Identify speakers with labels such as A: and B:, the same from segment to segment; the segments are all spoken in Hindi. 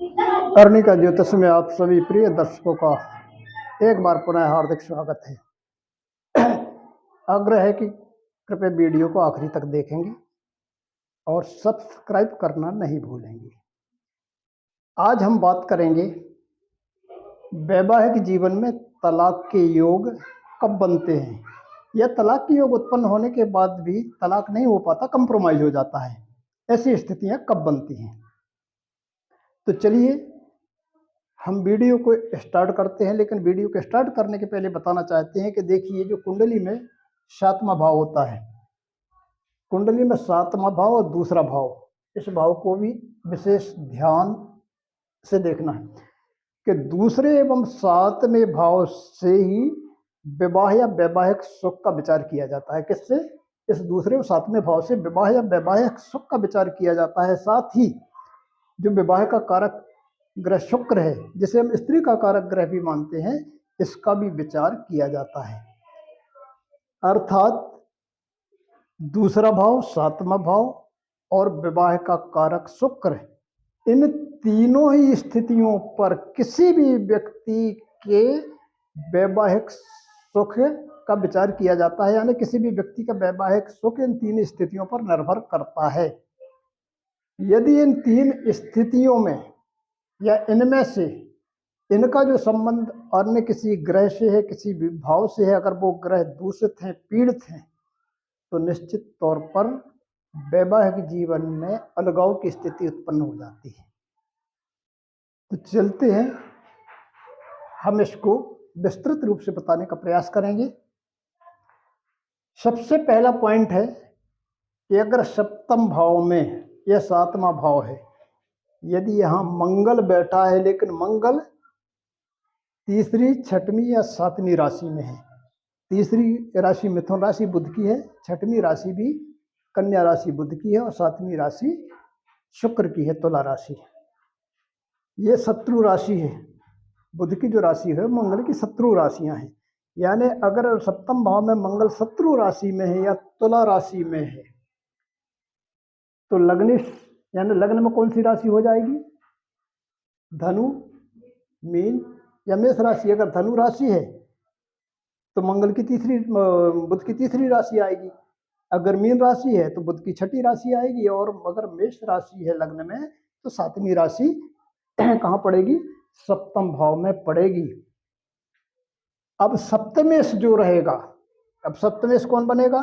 A: अर्निका ज्योतिष में आप सभी प्रिय दर्शकों का एक बार पुनः हार्दिक स्वागत है। आग्रह है कि कृपया वीडियो को आखिरी तक देखेंगे और सब्सक्राइब करना नहीं भूलेंगे। आज हम बात करेंगे वैवाहिक जीवन में तलाक के योग कब बनते हैं, या तलाक के योग उत्पन्न होने के बाद भी तलाक नहीं हो पाता, कंप्रोमाइज हो जाता है, ऐसी स्थितियां कब बनती हैं। तो चलिए हम वीडियो को स्टार्ट करते हैं। लेकिन वीडियो को स्टार्ट करने के पहले बताना चाहते हैं कि देखिए, जो कुंडली में 7वां भाव होता है, कुंडली में 7वां भाव और दूसरा भाव, इस भाव को भी विशेष ध्यान से देखना है कि दूसरे एवं 7वें भाव से ही विवाह या वैवाहिक सुख का विचार किया जाता है। किससे? इस दूसरे और 7वें भाव से विवाह या वैवाहिक सुख का विचार किया जाता है। साथ ही जो विवाह का कारक ग्रह शुक्र है, जिसे हम स्त्री का कारक ग्रह भी मानते हैं, इसका भी विचार किया जाता है। अर्थात दूसरा भाव, 7वां भाव और विवाह का कारक शुक्र, इन तीनों ही स्थितियों पर किसी भी व्यक्ति के वैवाहिक सुख का विचार किया जाता है। यानी किसी भी व्यक्ति का वैवाहिक सुख इन तीन स्थितियों पर निर्भर करता है। यदि इन तीन स्थितियों में या इनमें से इनका जो संबंध अन्य किसी ग्रह से है, किसी भाव से है, अगर वो ग्रह दूषित हैं, पीड़ित हैं, तो निश्चित तौर पर वैवाहिक जीवन में अलगाव की स्थिति उत्पन्न हो जाती है। तो चलते हैं, हम इसको विस्तृत रूप से बताने का प्रयास करेंगे। सबसे पहला पॉइंट है कि अगर सप्तम भाव में यह 7वां भाव है, यदि यहाँ मंगल बैठा है, लेकिन मंगल तीसरी, छठवीं या 7वीं राशि में है। तीसरी राशि मिथुन राशि बुध की है, छठवीं राशि भी कन्या राशि बुध की है और 7वीं राशि शुक्र की है, तुला राशि। ये शत्रु राशि है। बुध की जो राशि है मंगल की शत्रु राशियां हैं। यानी अगर सप्तम भाव में मंगल शत्रु राशि में है या तुला राशि में है, तो लग्निश यानी लग्न में कौन सी राशि हो जाएगी? धनु, मीन या मेष राशि। अगर धनु राशि है तो मंगल की तीसरी, बुध की तीसरी राशि आएगी। अगर मीन राशि है तो बुध की छठी राशि आएगी। और अगर मेष राशि है लग्न में, तो 7वीं राशि कहाँ पड़ेगी? सप्तम भाव में पड़ेगी। अब सप्तमेश जो रहेगा, अब सप्तमेश कौन बनेगा?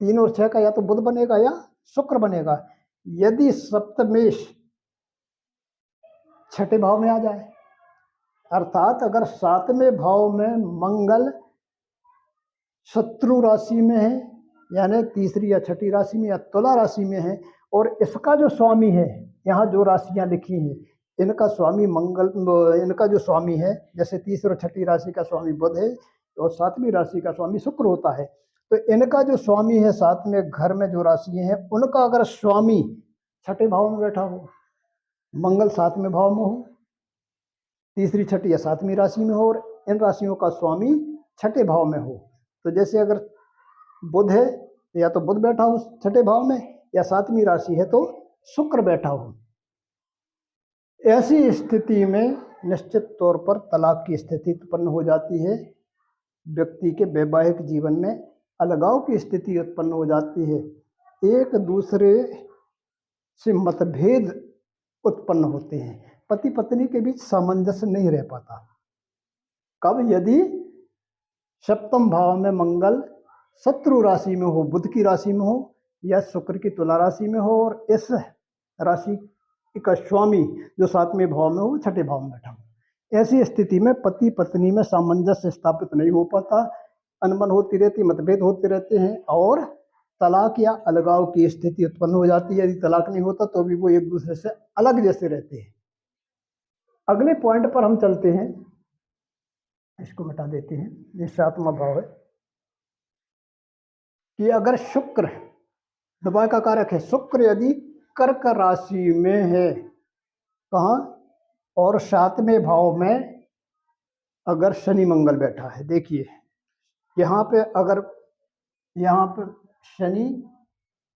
A: 3 और 6 का या तो बुध बनेगा या शुक्र बनेगा। यदि सप्तमेश छठे भाव में आ जाए, अर्थात अगर 7वें भाव में मंगल शत्रु राशि में है, यानी तीसरी या छठी राशि में या तुला राशि में है, और इसका जो स्वामी है, यहाँ जो राशियां लिखी हैं, इनका स्वामी मंगल, इनका जो स्वामी है, जैसे तीसरी और छठी राशि का स्वामी बुध है और 7वीं राशि का स्वामी शुक्र होता है, तो इनका जो स्वामी है 7वें घर में जो राशियां हैं, उनका अगर स्वामी छठे भाव में बैठा हो, मंगल 7वें भाव में हो, तीसरी, छठी या 7वीं राशि में हो, और इन राशियों का स्वामी छठे भाव में हो, तो जैसे अगर बुध है या तो बुध बैठा हो छठे भाव में, या 7वीं राशि है तो शुक्र बैठा हो, ऐसी स्थिति में निश्चित तौर पर तलाक की स्थिति उत्पन्न हो जाती है। व्यक्ति के वैवाहिक जीवन में अलगाव की स्थिति उत्पन्न हो जाती है। एक दूसरे से मतभेद उत्पन्न होते हैं। पति पत्नी के बीच सामंजस्य नहीं रह पाता। कब? यदि सप्तम भाव में मंगल शत्रु राशि में हो, बुध की राशि में हो या शुक्र की तुला राशि में हो, और इस राशि का स्वामी जो 7वें भाव में हो, छठे भाव में बैठा हो। ऐसी स्थिति में पति पत्नी में सामंजस्य स्थापित नहीं हो पाता, अनबन होती रहती, मतभेद होते रहते हैं, और तलाक या अलगाव की स्थिति उत्पन्न हो जाती है। यदि तलाक नहीं होता तो भी वो एक दूसरे से अलग जैसे रहते हैं। अगले पॉइंट पर हम चलते हैं, इसको मिटा देते हैं। ये 7वां भाव है कि अगर शुक्र दबाव का कारक है, शुक्र यदि कर्क राशि में है, कहाँ? और 7वें भाव में अगर शनि मंगल बैठा है, देखिए यहाँ पे अगर यहाँ पे शनि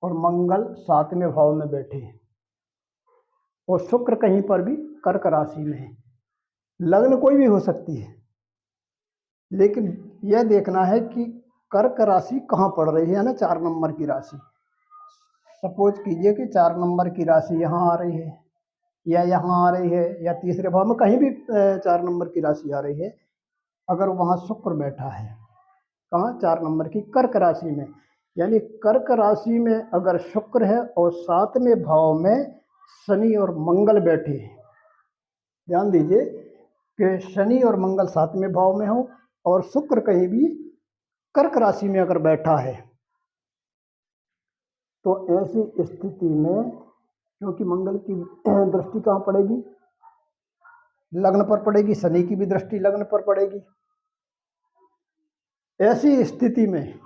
A: और मंगल 7वें भाव में बैठे हैं, और शुक्र कहीं पर भी कर्क राशि में है। लग्न कोई भी हो सकती है, लेकिन यह देखना है कि कर्क राशि कहाँ पड़ रही है ना, 4 नंबर की राशि। सपोज कीजिए कि 4 नंबर की राशि यहाँ आ रही है, या यहाँ आ रही है, या तीसरे भाव में कहीं भी 4 नंबर की राशि आ रही है। अगर वहाँ शुक्र बैठा है, कहाँ, 4 नंबर की कर्क राशि में, यानी कर्क राशि में अगर शुक्र है और 7वें भाव में शनि और मंगल बैठे हैं। ध्यान दीजिए कि शनि और मंगल 7वें भाव में हो और शुक्र कहीं भी कर्क राशि में अगर बैठा है, तो ऐसी स्थिति में, क्योंकि मंगल की दृष्टि कहाँ पड़ेगी, लग्न पर पड़ेगी, शनि की भी दृष्टि लग्न पर पड़ेगी। ऐसी स्थिति में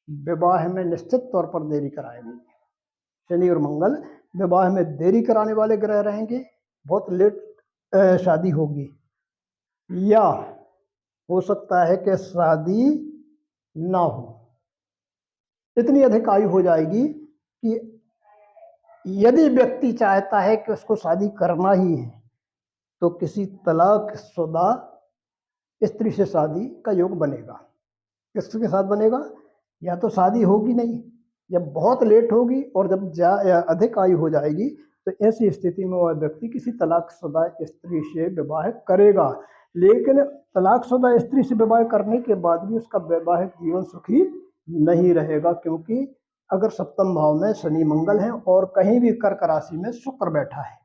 A: विवाह में निश्चित तौर पर देरी कराएंगे। शनि और मंगल विवाह में देरी कराने वाले ग्रह रहेंगे, बहुत लेट शादी होगी, या हो सकता है कि शादी ना हो। इतनी अधिक आयु हो जाएगी कि यदि व्यक्ति चाहता है कि उसको शादी करना ही है, तो किसी तलाकशुदा स्त्री से शादी का योग बनेगा। किसके साथ बनेगा? या तो शादी होगी नहीं, या बहुत लेट होगी, और जब अधिक आयु हो जाएगी तो ऐसी स्थिति में वह व्यक्ति किसी तलाकशुदा स्त्री से विवाह करेगा। लेकिन तलाकशुदा स्त्री से विवाह करने के बाद भी उसका वैवाहिक जीवन सुखी नहीं रहेगा, क्योंकि अगर 7वें भाव में शनि मंगल है और कहीं भी कर्क राशि में शुक्र बैठा है।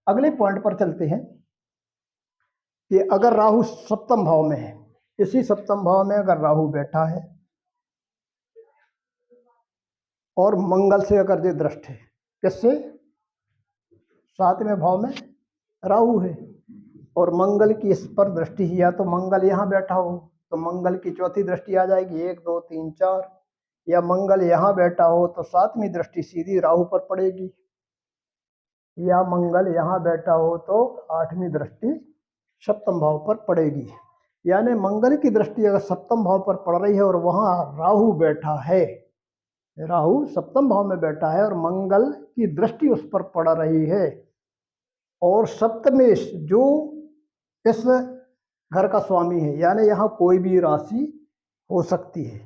A: अगले पॉइंट पर चलते हैं कि अगर राहु 7वें भाव में है, इसी 7वें भाव में अगर राहु बैठा है और मंगल से अगर ये दृष्ट है, किससे? 7वें भाव में राहु है और मंगल की इस पर दृष्टि ही, या तो मंगल यहाँ बैठा हो तो मंगल की चौथी दृष्टि आ जाएगी, 1 2 3 4, या मंगल यहाँ बैठा हो तो 7वीं दृष्टि सीधी राहु पर पड़ेगी, या मंगल यहाँ बैठा हो तो 8वीं दृष्टि 7वें भाव पर पड़ेगी। यानी मंगल की दृष्टि अगर 7वें भाव पर पड़ रही है और वहाँ राहु बैठा है, राहु 7वें भाव में बैठा है और मंगल की दृष्टि उस पर पड़ रही है, और सप्तमेश जो इस घर का स्वामी है, यानी यहाँ कोई भी राशि हो सकती है,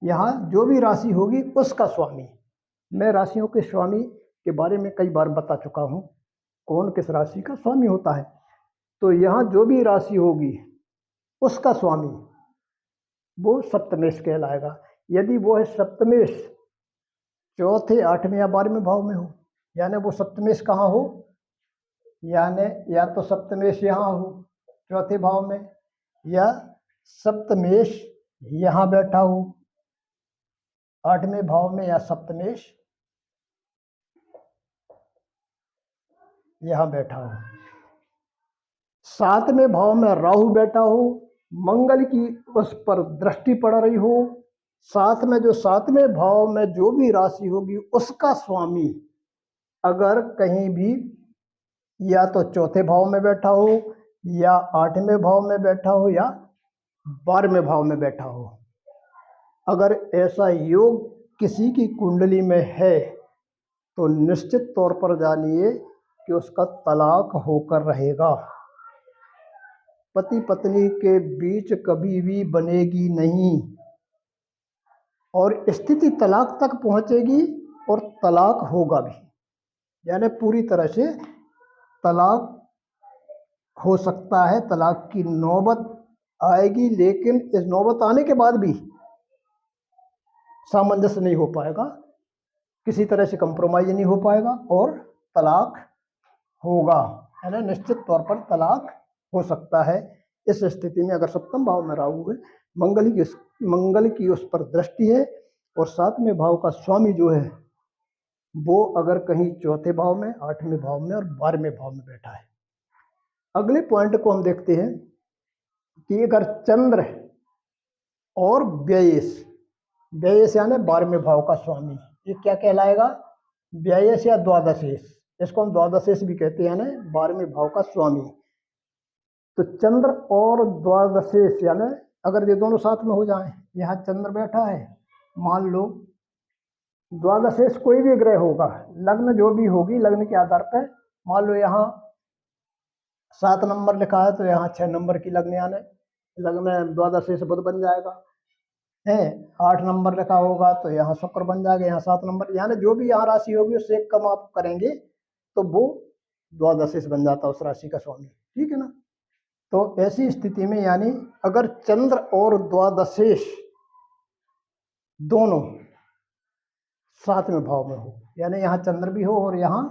A: यहाँ जो भी राशि होगी उसका स्वामी। मैं राशियों के स्वामी के बारे में कई बार बता चुका हूँ, कौन किस राशि का स्वामी होता है। तो यहाँ जो भी राशि होगी उसका स्वामी वो सप्तमेश कहलाएगा। यदि वो है सप्तमेश चौथे 8वें या 12वें भाव में हो, यानी वो सप्तमेश कहाँ हो, यानी या तो सप्तमेश यहाँ हो चौथे भाव में, या सप्तमेश यहाँ बैठा हो 8वें भाव में, या सप्तमेश यहाँ बैठा हो। 7वें भाव में राहु बैठा हो, मंगल की उस पर दृष्टि पड़ रही हो, साथ में जो 7वें भाव में जो भी राशि होगी उसका स्वामी अगर कहीं भी या तो चौथे भाव में बैठा हो, या 8वें भाव में बैठा हो, या 12वें भाव में बैठा हो, अगर ऐसा योग किसी की कुंडली में है तो निश्चित तौर पर जानिए कि उसका तलाक होकर रहेगा। पति पत्नी के बीच कभी भी बनेगी नहीं, और स्थिति तलाक तक पहुंचेगी और तलाक होगा भी, यानी पूरी तरह से तलाक हो सकता है, तलाक की नौबत आएगी, लेकिन इस नौबत आने के बाद भी सामंजस्य नहीं हो पाएगा, किसी तरह से कंप्रोमाइज नहीं हो पाएगा और तलाक होगा, है ना, निश्चित तौर पर तलाक हो सकता है। इस स्थिति में अगर 7वें भाव में राहु है, मंगल की उस पर दृष्टि है, और 7वें भाव का स्वामी जो है वो अगर कहीं चौथे भाव में, 8वें भाव में और 12वें भाव में बैठा है। अगले पॉइंट को हम देखते हैं कि अगर चंद्र और व्ययस यानी 12वें भाव का स्वामी, ये क्या कहलाएगा? व्ययस या द्वादशेश, इसको हम द्वादशेश भी कहते हैं ना, 12वें भाव का स्वामी। तो चंद्र और द्वादशेश यानी अगर ये दोनों साथ में हो जाएं, यहाँ चंद्र बैठा है, मान लो द्वादशेष कोई भी ग्रह होगा, लग्न जो भी होगी, लग्न के आधार पर मान लो यहाँ 7 नंबर लिखा है तो यहाँ 6 नंबर की लग्न यानी लग्न द्वादशेष बुध बन जाएगा है। 8 नंबर लिखा होगा तो यहाँ शुक्र बन जाएगा, यहाँ 7 नंबर, यानी जो भी यहाँ राशि होगी उससे एक कम आप करेंगे तो वो द्वादशेष बन जाता है उस राशि का स्वामी, ठीक है ना। तो ऐसी स्थिति में यानी अगर चंद्र और द्वादशेष दोनों 7वें भाव में हो, यानी यहाँ चंद्र भी हो और यहाँ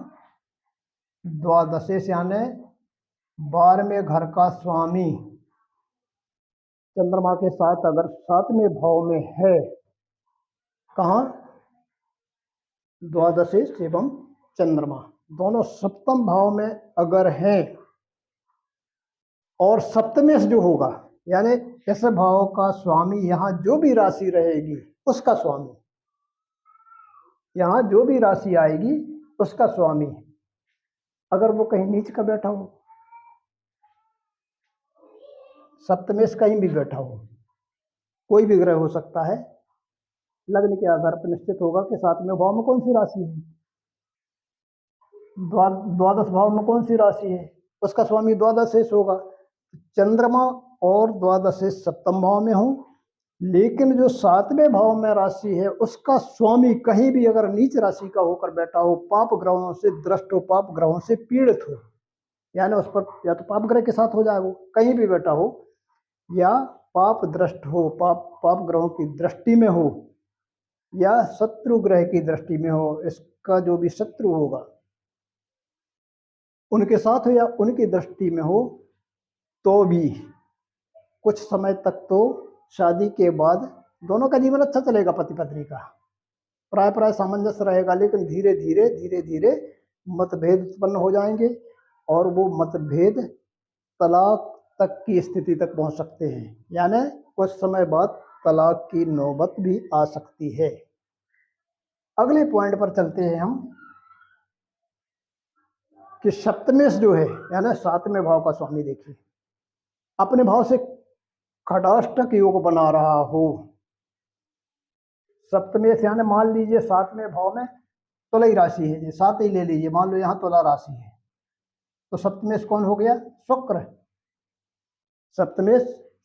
A: द्वादशेष यानी 12वें घर का स्वामी चंद्रमा के साथ अगर 7वें भाव में है, कहाँ, द्वादशेष एवं चंद्रमा दोनों सप्तम भाव में अगर हैं, और सप्तमेश जो होगा यानी इस भाव का स्वामी यहाँ जो भी राशि रहेगी उसका स्वामी, यहाँ जो भी राशि आएगी उसका स्वामी, अगर वो कहीं नीच का बैठा हो, सप्तमेश कहीं भी बैठा हो, कोई भी ग्रह हो सकता है, लग्न के आधार पर निश्चित होगा कि 7वें भाव में कौन सी राशि है, द्वादश भाव में कौन सी राशि है, उसका स्वामी द्वादशेष होगा। चंद्रमा और द्वादशेष सप्तम भाव में हो, लेकिन जो 7वें भाव में राशि है उसका स्वामी कहीं भी अगर नीच राशि का होकर बैठा हो, पाप ग्रहों से दृष्ट हो, पाप ग्रहों से पीड़ित हो, यानी उस पर या तो पाप ग्रह के साथ हो जाए, वो कहीं भी बैठा हो, या पाप दृष्ट हो, पाप ग्रहों की दृष्टि में हो, या शत्रु ग्रह की दृष्टि में हो, इसका जो भी शत्रु होगा उनके साथ हो या उनकी दृष्टि में हो, तो भी कुछ समय तक तो शादी के बाद दोनों का जीवन अच्छा चलेगा, पति पत्नी का प्राय सामंजस्य रहेगा, लेकिन धीरे धीरे मतभेद उत्पन्न हो जाएंगे और वो मतभेद तलाक तक की स्थिति तक पहुंच सकते हैं, यानी कुछ समय बाद तलाक की नौबत भी आ सकती है। अगले पॉइंट पर चलते हैं हम कि सप्तमेश जो है यानी 7वें भाव का स्वामी, देखिए अपने भाव से खटाष्टक योग बना रहा हो, सप्तमेश यानी मान लीजिए 7वें भाव में तुला राशि है, 7 ही ले लीजिए, मान लो यहाँ तुला राशि है तो सप्तमेश कौन हो गया, शुक्र, सप्तमेश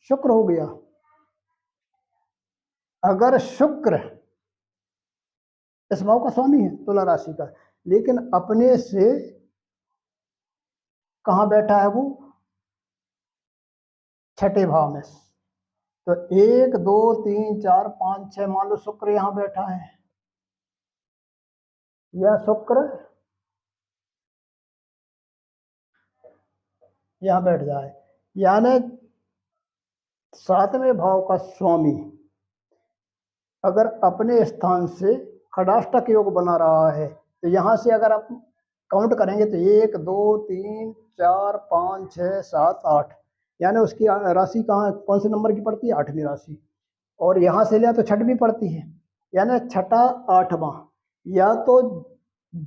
A: शुक्र हो गया। अगर शुक्र इस भाव का स्वामी है तुला राशि का, लेकिन अपने से कहाँ बैठा है वो, 6ठे भाव में, तो 1 2 3 4 5 6 मान लो शुक्र यहां बैठा है, या शुक्र यहां बैठ जाए, यानी 7वें भाव का स्वामी अगर अपने स्थान से खटाष्टक योग बना रहा है, तो यहां से अगर आप काउंट करेंगे तो 1 2 3 4 5 6 7 8, यानी उसकी राशि कहाँ, कौन से नंबर की पड़ती है, 8वीं राशि, और यहाँ से लिया तो 6वीं पड़ती है, यानी 6ठा 8वां, या तो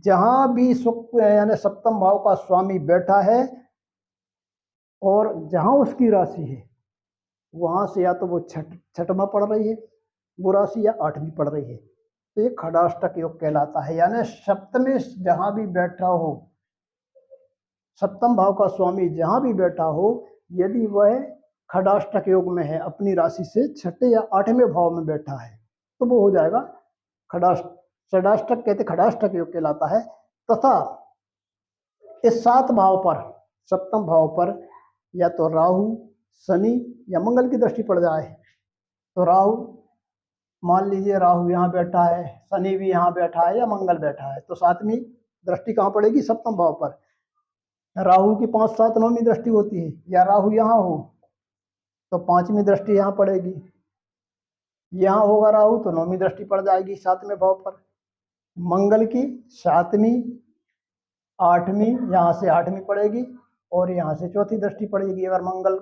A: जहाँ भी शुक्र यानी सप्तम भाव का स्वामी बैठा है और जहाँ उसकी राशि है वहाँ से या तो वो 6वां पड़ रही है वो राशि, या 8वीं पड़ रही है, तो ये खटाष्टक योग कहलाता है। यानी सप्तमेश जहाँ भी बैठा हो, सप्तम भाव का स्वामी जहाँ भी बैठा हो, यदि वह खटाष्टक योग में है, अपनी राशि से 6ठे या 8वें भाव में बैठा है, तो वो हो जाएगा षडाष्टक कहते, खटाष्टक योग कहलाता है। तथा इस 7 भाव पर, सप्तम भाव पर या तो राहु, शनि या मंगल की दृष्टि पड़ जाए, तो राहु मान लीजिए राहु यहाँ बैठा है, शनि भी यहाँ बैठा है या मंगल बैठा है, तो 7वीं दृष्टि कहाँ पड़ेगी, सप्तम भाव पर। राहु की 5 7 9वीं दृष्टि होती है, या राहु यहाँ हो तो 5वीं दृष्टि यहाँ पड़ेगी, यहाँ होगा राहु तो 9वीं दृष्टि पड़ जाएगी 7वें भाव पर। मंगल की 7वीं 8वीं, यहाँ से 8वीं पड़ेगी और यहाँ से 4थी दृष्टि पड़ेगी अगर मंगल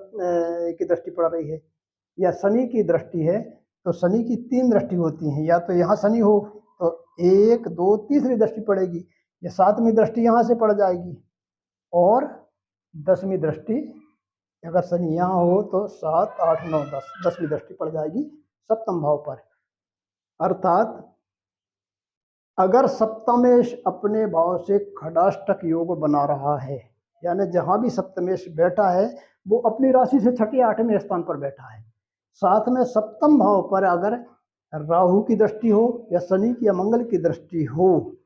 A: की दृष्टि पड़ रही है। या शनि की दृष्टि है तो शनि की 3 दृष्टि होती हैं, या तो यहाँ शनि हो तो 1 2 तीसरी दृष्टि पड़ेगी, या 7वीं दृष्टि यहाँ से पड़ जाएगी, और 10वीं दृष्टि अगर शनि यहाँ हो तो 7 8 9 10 10वीं दृष्टि पड़ जाएगी सप्तम भाव पर। अर्थात अगर सप्तमेश अपने भाव से खडाष्टक योग बना रहा है, यानी जहां भी सप्तमेश बैठा है वो अपनी राशि से छठे आठवें स्थान पर बैठा है, साथ में सप्तम भाव पर अगर राहु की दृष्टि हो या शनि की या मंगल की दृष्टि हो,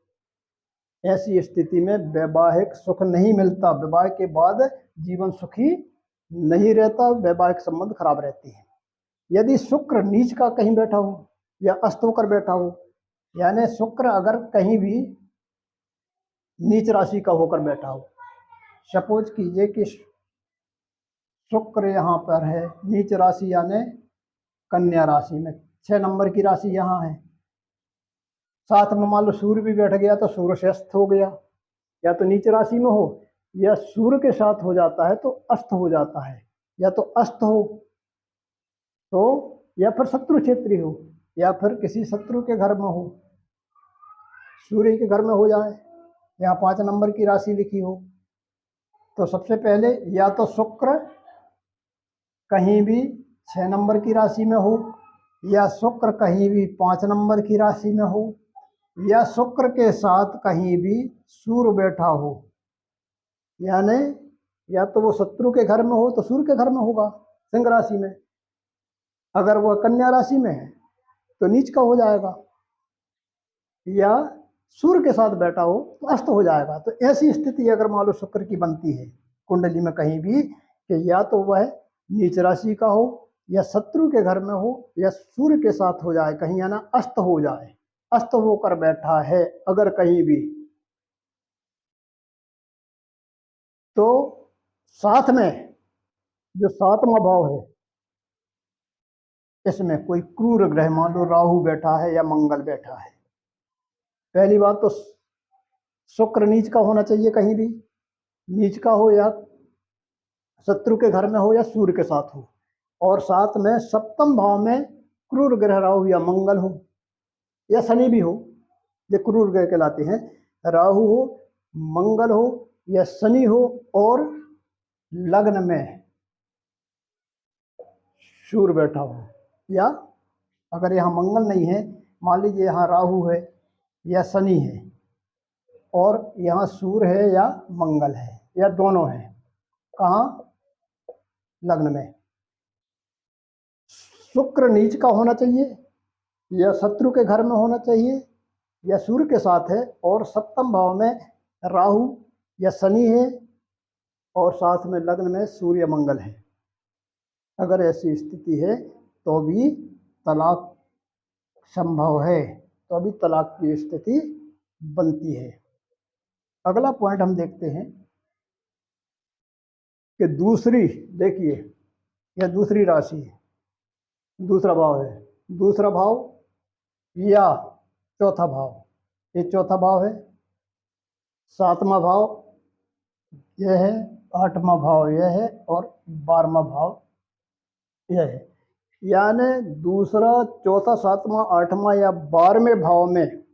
A: ऐसी स्थिति में वैवाहिक सुख नहीं मिलता, विवाह के बाद जीवन सुखी नहीं रहता, वैवाहिक संबंध खराब रहते हैं। यदि शुक्र नीच का कहीं बैठा हो या अस्त होकर बैठा हो, यानी शुक्र अगर कहीं भी नीच राशि का होकर बैठा हो, सपोज कीजिए कि शुक्र यहाँ पर है नीच राशि यानी कन्या राशि में, 6 नंबर की राशि यहाँ है, साथ में मान लो सूर्य भी बैठ गया तो सूर्य से अस्त हो गया, या तो नीच राशि में हो या सूर्य के साथ हो जाता है तो अस्त हो जाता है, या तो अस्त हो तो, या फिर शत्रु क्षेत्री हो, या फिर किसी शत्रु के घर में हो, सूर्य के घर में हो जाए, यहाँ 5 नंबर की राशि लिखी हो, तो सबसे पहले या तो शुक्र कहीं भी 6 नंबर की राशि में हो, या शुक्र कहीं भी 5 नंबर की राशि में हो, या शुक्र के साथ कहीं भी सूर्य बैठा हो, यानी या तो वो शत्रु के घर में हो तो सूर्य के घर में होगा सिंह राशि में, अगर वह कन्या राशि में है तो नीच का हो जाएगा, या सूर्य के साथ बैठा हो तो अस्त हो जाएगा। तो ऐसी स्थिति अगर मान लो शुक्र की बनती है कुंडली में कहीं भी, कि या तो वह नीच राशि का हो या शत्रु के घर में हो या सूर्य के साथ हो जाए कहीं, या ना अस्त हो जाए, अस्त होकर बैठा है अगर कहीं भी, तो साथ में जो 7वां भाव है इसमें कोई क्रूर ग्रह, मान लो राहु बैठा है या मंगल बैठा है, पहली बात तो शुक्र नीच का होना चाहिए, कहीं भी नीच का हो या शत्रु के घर में हो या सूर्य के साथ हो, और साथ में सप्तम भाव में क्रूर ग्रह राहु या मंगल हो या शनि भी हो, ये क्रूर ग्रह कहलाते हैं, राहु हो, मंगल हो या शनि हो, और लग्न में सूर्य बैठा हो, या अगर यहाँ मंगल नहीं है, मान लीजिए यहाँ राहु है या शनि है और यहाँ सूर्य है या मंगल है या दोनों है, कहाँ, लग्न में, शुक्र नीच का होना चाहिए या शत्रु के घर में होना चाहिए या सूर्य के साथ है, और सप्तम भाव में राहु या शनि है और साथ में लग्न में सूर्य मंगल है। अगर ऐसी स्थिति है तो भी तलाक संभव है, तो अभी तलाक की स्थिति बनती है। अगला पॉइंट हम देखते हैं कि दूसरी, देखिए यह दूसरी राशि है, दूसरा भाव है, दूसरा भाव या चौथा भाव, ये चौथा भाव है, 7वां भाव यह है, 8वां भाव यह है और 12वां भाव यह है, यानी दूसरा, चौथा, 7वां, 8वां या 12वें भाव में,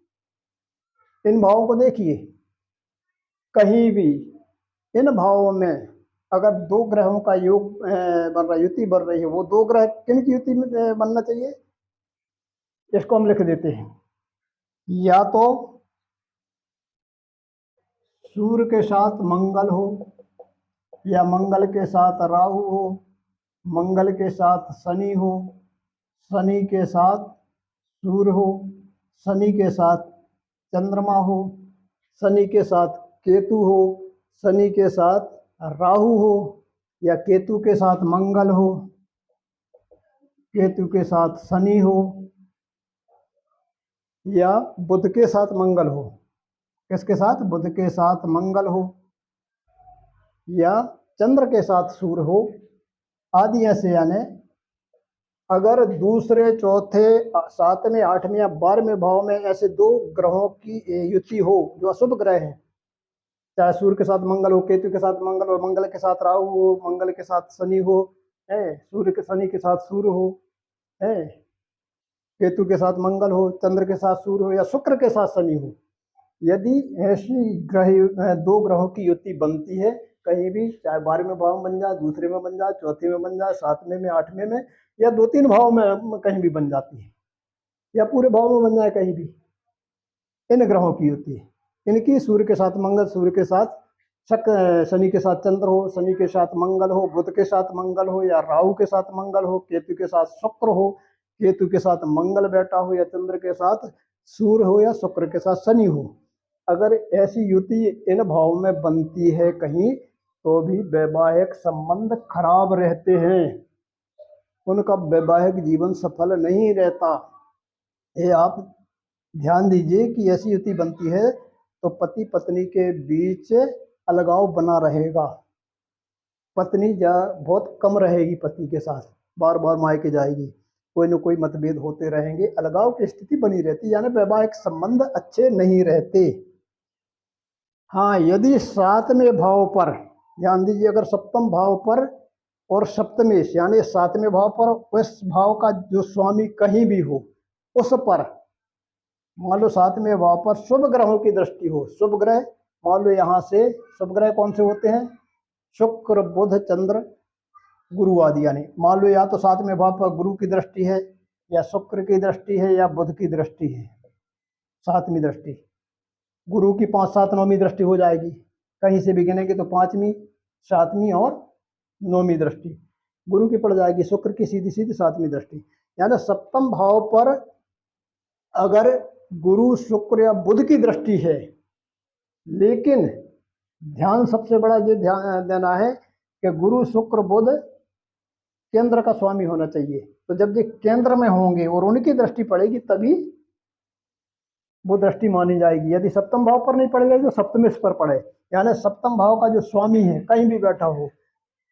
A: इन भावों को देखिए, कहीं भी इन भावों में अगर 2 ग्रहों का योग बन रहा, युति बन रही है, वो 2 ग्रह किन की युति में बनना चाहिए, इसको हम लिख देते हैं, या तो सूर्य के साथ मंगल हो या मंगल के साथ राहु हो, मंगल के साथ शनि हो, शनि के साथ सूर्य हो, शनि के साथ चंद्रमा हो, शनि के साथ केतु हो, शनि के साथ राहु हो, या केतु के साथ मंगल हो, केतु के साथ शनि हो, या बुध के साथ मंगल हो, किसके साथ, बुध के साथ मंगल हो, या चंद्र के साथ सूर्य हो, आदि ऐसे, यानी अगर दूसरे, चौथे, 7वें, 8वें या 12वें भाव में ऐसे 2 ग्रहों की युति हो जो अशुभ ग्रह हैं, चाहे सूर्य के साथ मंगल हो, केतु के साथ मंगल हो, मंगल के साथ राहु हो, मंगल के साथ शनि हो, है, सूर्य के, शनि के साथ सूर्य हो, है, केतु के साथ मंगल हो, चंद्र के साथ सूर्य हो या शुक्र के साथ शनि हो, यदि ऐसी ग्रह 2 ग्रहों की युति बनती है कहीं भी, चाहे 12वें भाव में बन जाए, दूसरे में बन जाए, चौथे में बन जाए, 7वें में, 8वें में, या 2-3 भाव में कहीं भी बन जाती है, या पूरे भाव में बन जाए कहीं भी, इन ग्रहों की होती है। इनकी सूर्य के साथ मंगल, सूर्य के साथ शनि के साथ चंद्र हो, शनि के साथ मंगल हो, बुध के साथ मंगल हो, या राहु के साथ मंगल हो, केतु के साथ शुक्र हो, केतु के साथ मंगल बैठा हो, या चंद्र के साथ सूर्य हो, या शुक्र के साथ शनि हो। अगर ऐसी युति इन भाव में बनती है कहीं, तो भी वैवाहिक संबंध खराब रहते हैं, उनका वैवाहिक जीवन सफल नहीं रहता। ये आप ध्यान दीजिए कि ऐसी युति बनती है तो पति पत्नी के बीच अलगाव बना रहेगा। पत्नी बहुत कम रहेगी पति के साथ, बार बार मायके जाएगी, कोई न कोई मतभेद होते रहेंगे, अलगाव की स्थिति बनी रहती, यानी वैवाहिक संबंध अच्छे नहीं रहते। हाँ, यदि सातवें भाव पर ध्यान दीजिए, अगर सप्तम भाव पर और सप्तमेश यानी सातवें भाव पर उस भाव का जो स्वामी कहीं भी हो, उस पर मान लो सातवें भाव पर शुभ ग्रहों की दृष्टि हो, शुभ ग्रह मान लो यहाँ से, शुभ ग्रह कौन से होते हैं? शुक्र, बुध, चंद्र, गुरु आदि, यानी मान लो या तो सातवें भाव पर गुरु की दृष्टि है, या शुक्र की दृष्टि है, या बुध की दृष्टि है। सातवीं दृष्टि गुरु की 5, 7, 9वीं दृष्टि हो जाएगी, कहीं से भी गिनेंगे तो 5वीं, 7वीं और 9वीं दृष्टि गुरु की पड़ जाएगी, शुक्र की सीधी सीधी 7वीं दृष्टि। यानी सप्तम भाव पर अगर गुरु, शुक्र या बुध की दृष्टि है, लेकिन ध्यान सबसे बड़ा ये ध्यान देना है कि गुरु, शुक्र, बुध केंद्र का स्वामी होना चाहिए। तो जब ये केंद्र में होंगे और उनकी दृष्टि पड़ेगी तभी वो दृष्टि मानी जाएगी। यदि सप्तम भाव पर नहीं पड़ेगा तो सप्तमेश पर पड़े, यानी सप्तम भाव का जो स्वामी है कहीं भी बैठा हो,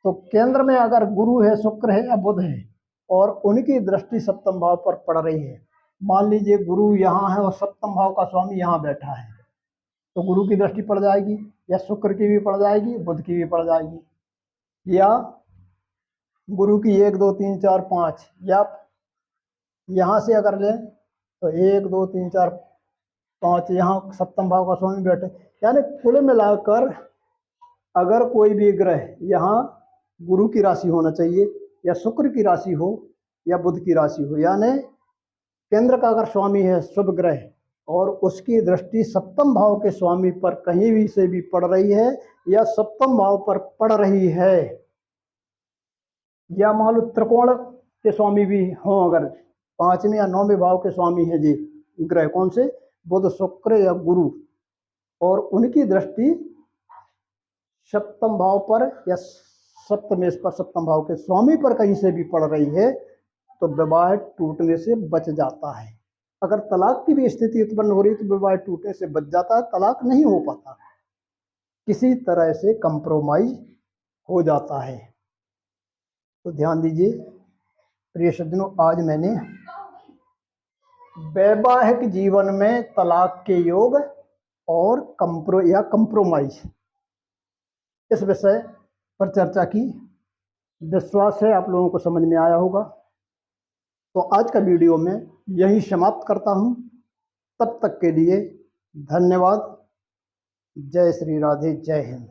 A: तो केंद्र में अगर गुरु है, शुक्र है या बुध है और उनकी दृष्टि सप्तम भाव पर पड़ रही है, मान लीजिए गुरु यहाँ है और सप्तम भाव का स्वामी यहाँ बैठा है, तो गुरु की दृष्टि पड़ जाएगी, या शुक्र की भी पड़ जाएगी, बुध की भी पड़ जाएगी, या गुरु की 1, 2, 3, 4, 5, या यहाँ से अगर लें तो 1, 2, 3, 4, 5 यहाँ सप्तम भाव का स्वामी बैठे। यानी कुल मिलाकर अगर कोई भी ग्रह यहाँ गुरु की राशि होना चाहिए, या शुक्र की राशि हो, या बुध की राशि हो, यानी केंद्र का अगर स्वामी है शुभ ग्रह और उसकी दृष्टि सप्तम भाव के स्वामी पर कहीं भी से भी पड़ रही है, या सप्तम भाव पर पड़ रही है, या मान लो त्रिकोण के स्वामी भी हों, अगर 5वें या 9वें भाव के स्वामी है जी ग्रह, कौन से? बुध, शुक्र या गुरु, और उनकी दृष्टि सप्तम भाव पर या सप्तमेश पर, सप्तम भाव के स्वामी पर कहीं से भी पड़ रही है, तो विवाह टूटने से बच जाता है। अगर तलाक की भी स्थिति उत्पन्न हो रही तो विवाह टूटने से बच जाता है, तलाक नहीं हो पाता, किसी तरह से कंप्रोमाइज हो जाता है। तो ध्यान दीजिए प्रिय सज्जनों, आज मैंने वैवाहिक जीवन में तलाक के योग और कंप्रोमाइज इस विषय पर चर्चा की। विश्वास है आप लोगों को समझ में आया होगा। तो आज का वीडियो मैं यही समाप्त करता हूँ। तब तक के लिए धन्यवाद। जय श्री राधे, जय हिंद।